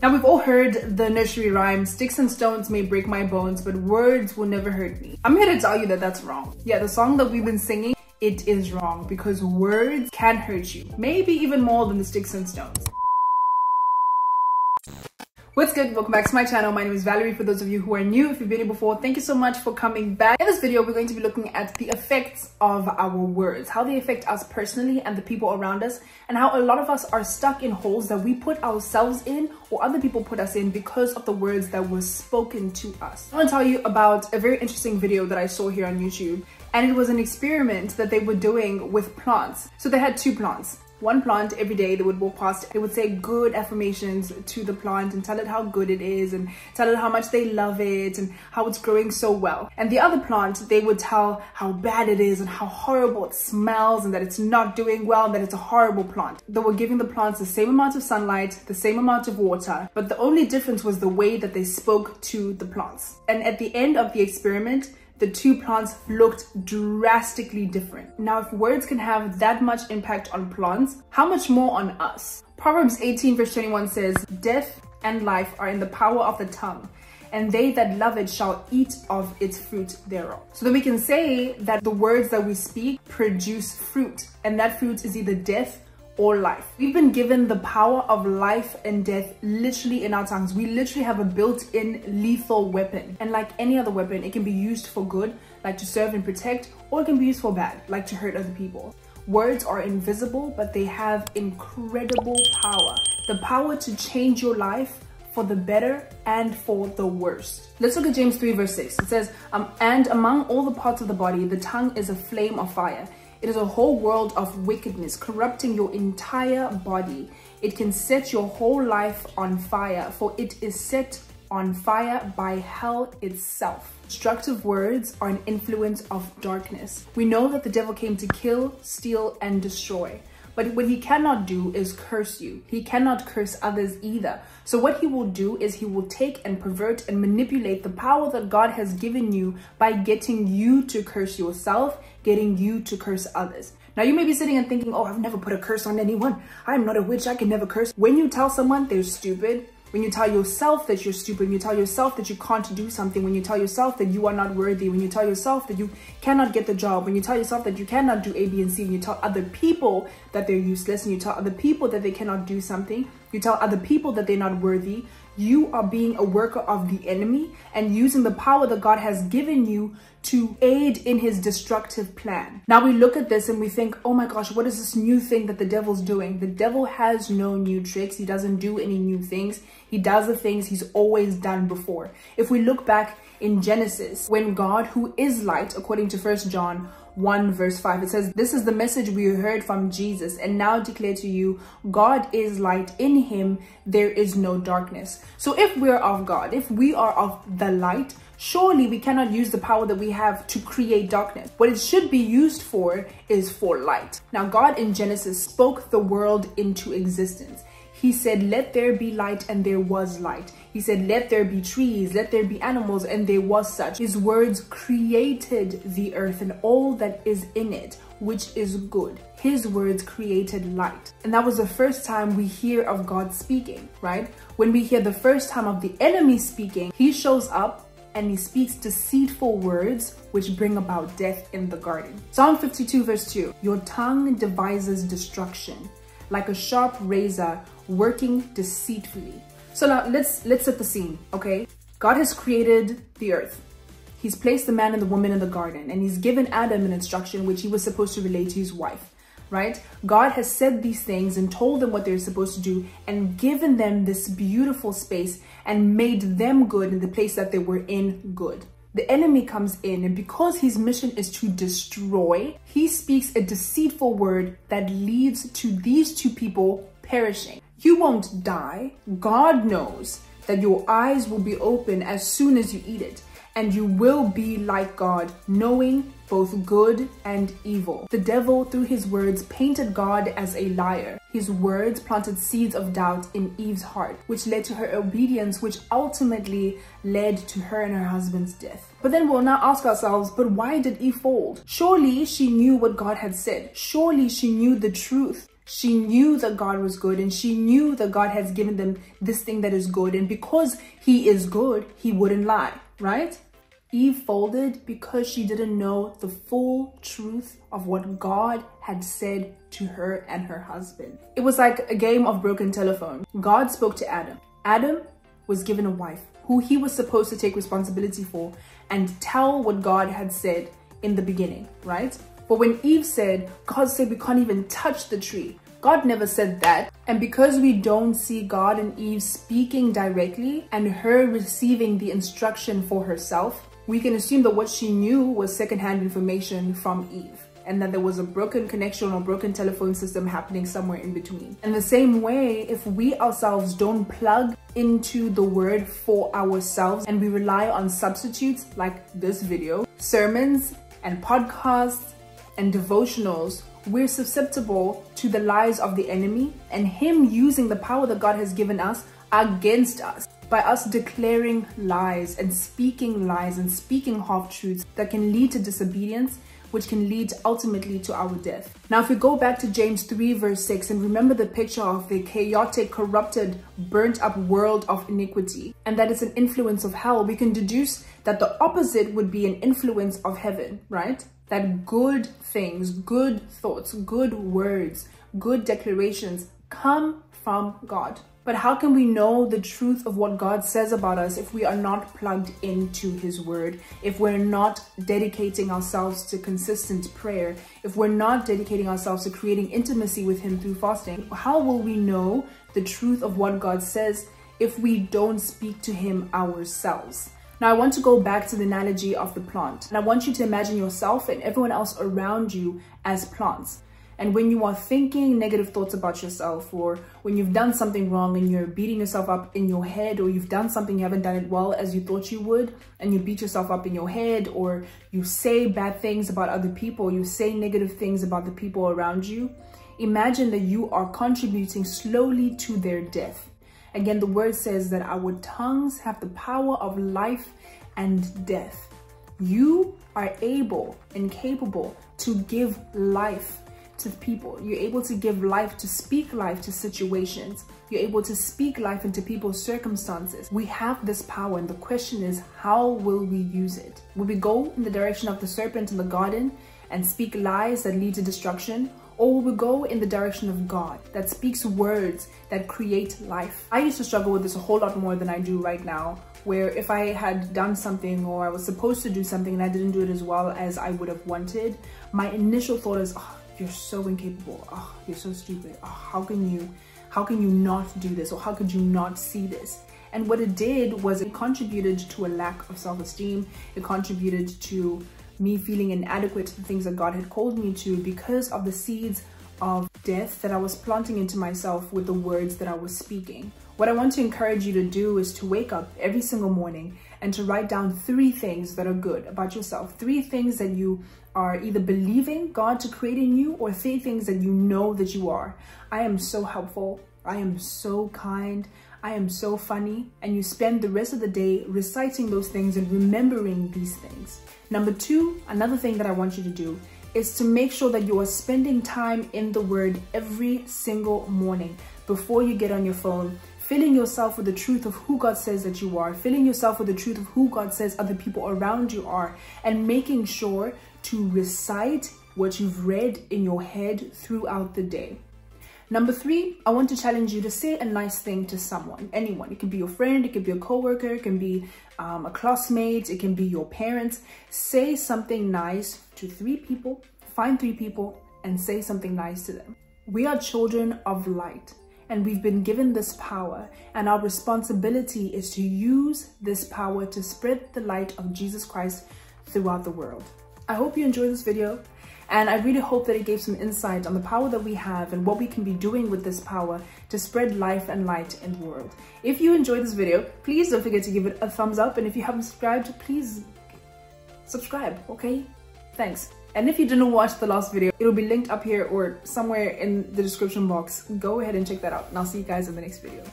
Now, we've all heard the nursery rhyme, sticks and stones may break my bones, but words will never hurt me. I'm here to tell you that that's wrong. Yeah, the song that we've been singing, it is wrong, because words can hurt you. Maybe even more than the sticks and stones. What's good? Welcome back to my channel. My name is Valerie. For those of you who are new, if you've been here before, thank you so much for coming back. In this video, we're going to be looking at the effects of our words, how they affect us personally and the people around us, and how a lot of us are stuck in holes that we put ourselves in or other people put us in because of the words that were spoken to us. I want to tell you about a very interesting video that I saw here on YouTube, and it was an experiment that they were doing with plants. So they had two plants. One plant, every day they would walk past, they would say good affirmations to the plant and tell it how good it is and tell it how much they love it and how it's growing so well. And the other plant, they would tell how bad it is and how horrible it smells and that it's not doing well and that it's a horrible plant. They were giving the plants the same amount of sunlight, the same amount of water, but the only difference was the way that they spoke to the plants. And at the end of the experiment, the two plants looked drastically different. Now, if words can have that much impact on plants, how much more on us? Proverbs 18 verse 21 says, "Death and life are in the power of the tongue, and they that love it shall eat of its fruit thereof." So that we can say that the words that we speak produce fruit, and that fruit is either death or life. We've been given the power of life and death literally in our tongues. We literally have a built-in lethal weapon. And like any other weapon, it can be used for good, like to serve and protect, or it can be used for bad, like to hurt other people. Words are invisible, but they have incredible power. The power to change your life for the better and for the worst. Let's look at James 3 verse 6. It says, "And among all the parts of the body, the tongue is a flame of fire. It is a whole world of wickedness, corrupting your entire body. It can set your whole life on fire, for it is set on fire by hell itself." Destructive words are an influence of darkness. We know that the devil came to kill, steal, and destroy. But what he cannot do is curse you. He cannot curse others either. So what he will do is he will take and pervert and manipulate the power that God has given you by getting you to curse yourself, getting you to curse others. Now you may be sitting and thinking, "Oh, I've never put a curse on anyone. I'm not a witch. I can never curse." When you tell someone they're stupid, when you tell yourself that you're stupid, when you tell yourself that you can't do something, when you tell yourself that you are not worthy, when you tell yourself that you cannot get the job, when you tell yourself that you cannot do A, B, and C, when you tell other people that they're useless, and you tell other people that they cannot do something, you tell other people that they're not worthy, you are being a worker of the enemy and using the power that God has given you to aid in his destructive plan. Now we look at this and we think, oh my gosh, what is this new thing that the devil's doing? The devil has no new tricks. He doesn't do any new things. He does the things he's always done before. If we look back in Genesis, when God, who is light, according to 1 John 1 verse 5, it says, "This is the message we heard from Jesus and now declare to you, God is light, in him there is no darkness." So if we're of God, if we are of the light, surely we cannot use the power that we have to create darkness. What it should be used for is for light. Now God in Genesis spoke the world into existence. He said, "Let there be light," and there was light. He said, "Let there be trees, let there be animals," and there was such. His words created the earth and all that is in it, which is good. His words created light. And that was the first time we hear of God speaking, right? When we hear the first time of the enemy speaking, he shows up and he speaks deceitful words which bring about death in the garden. Psalm 52 verse 2, "Your tongue devises destruction, like a sharp razor working deceitfully." So now let's set the scene, okay? God has created the earth. He's placed the man and the woman in the garden, and he's given Adam an instruction which he was supposed to relay to his wife, right? God has said these things and told them what they're supposed to do and given them this beautiful space and made them good in the place that they were in good. The enemy comes in, and because his mission is to destroy, he speaks a deceitful word that leads to these two people perishing. You won't die. God knows that your eyes will be open as soon as you eat it, and you will be like God, knowing both good and evil. The devil, through his words, painted God as a liar. His words planted seeds of doubt in Eve's heart, which led to her obedience, which ultimately led to her and her husband's death. But then we'll now ask ourselves, but why did Eve fold? Surely she knew what God had said. Surely she knew the truth. She knew that God was good, and she knew that God has given them this thing that is good. And because he is good, he wouldn't lie, right? Eve folded because she didn't know the full truth of what God had said to her and her husband. It was like a game of broken telephone. God spoke to Adam. Adam was given a wife who he was supposed to take responsibility for and tell what God had said in the beginning, right? But when Eve said, God said we can't even touch the tree. God never said that. And because we don't see God and Eve speaking directly and her receiving the instruction for herself, we can assume that what she knew was secondhand information from Eve, and that there was a broken connection or broken telephone system happening somewhere in between. In the same way, if we ourselves don't plug into the word for ourselves and we rely on substitutes like this video, sermons and podcasts and devotionals, we're susceptible to the lies of the enemy and him using the power that God has given us against us by us declaring lies and speaking half-truths that can lead to disobedience, which can lead ultimately to our death. Now, if we go back to James 3 verse 6 and remember the picture of the chaotic, corrupted, burnt up world of iniquity, and that is an influence of hell, we can deduce that the opposite would be an influence of heaven, right? That good things, good thoughts, good words, good declarations come from God. But how can we know the truth of what God says about us if we are not plugged into his word, if we're not dedicating ourselves to consistent prayer, if we're not dedicating ourselves to creating intimacy with him through fasting? How will we know the truth of what God says if we don't speak to him ourselves? Now, I want to go back to the analogy of the plant, and I want you to imagine yourself and everyone else around you as plants. And when you are thinking negative thoughts about yourself, or when you've done something wrong and you're beating yourself up in your head, or you've done something, you haven't done it well as you thought you would, and you beat yourself up in your head, or you say bad things about other people, you say negative things about the people around you, imagine that you are contributing slowly to their death. Again, the word says that our tongues have the power of life and death. You are able and capable to give life to people. You're able to give life, to speak life to situations. You're able to speak life into people's circumstances. We have this power, and the question is, how will we use it? Will we go in the direction of the serpent in the garden and speak lies that lead to destruction? Or will we go in the direction of God that speaks words that create life? I used to struggle with this a whole lot more than I do right now, where if I had done something or I was supposed to do something and I didn't do it as well as I would have wanted, my initial thought is, oh, you're so incapable. Oh, you're so stupid. Oh, how can you not do this? Or how could you not see this? And what it did was it contributed to a lack of self-esteem. It contributed to me feeling inadequate to the things that God had called me to, because of the seeds of death that I was planting into myself with the words that I was speaking. What I want to encourage you to do is to wake up every single morning and to write down 3 things that are good about yourself. 3 things that you are either believing God to create in you, or 3 things that you know that you are. I am so helpful. I am so kind. I am so funny. And you spend the rest of the day reciting those things and remembering these things. Number 2, another thing that I want you to do is to make sure that you are spending time in the word every single morning before you get on your phone, filling yourself with the truth of who God says that you are, filling yourself with the truth of who God says other people around you are, and making sure to recite what you've read in your head throughout the day. Number 3, I want to challenge you to say a nice thing to someone, anyone. It can be your friend, it can be a coworker, it can be a classmate, it can be your parents. Say something nice to 3 people, find 3 people and say something nice to them. We are children of light, and we've been given this power, and our responsibility is to use this power to spread the light of Jesus Christ throughout the world. I hope you enjoyed this video, and I really hope that it gave some insight on the power that we have and what we can be doing with this power to spread life and light in the world. If you enjoyed this video, please don't forget to give it a thumbs up, and if you haven't subscribed, please subscribe, okay? Thanks. And if you didn't watch the last video, it'll be linked up here or somewhere in the description box. Go ahead and check that out, and I'll see you guys in the next video.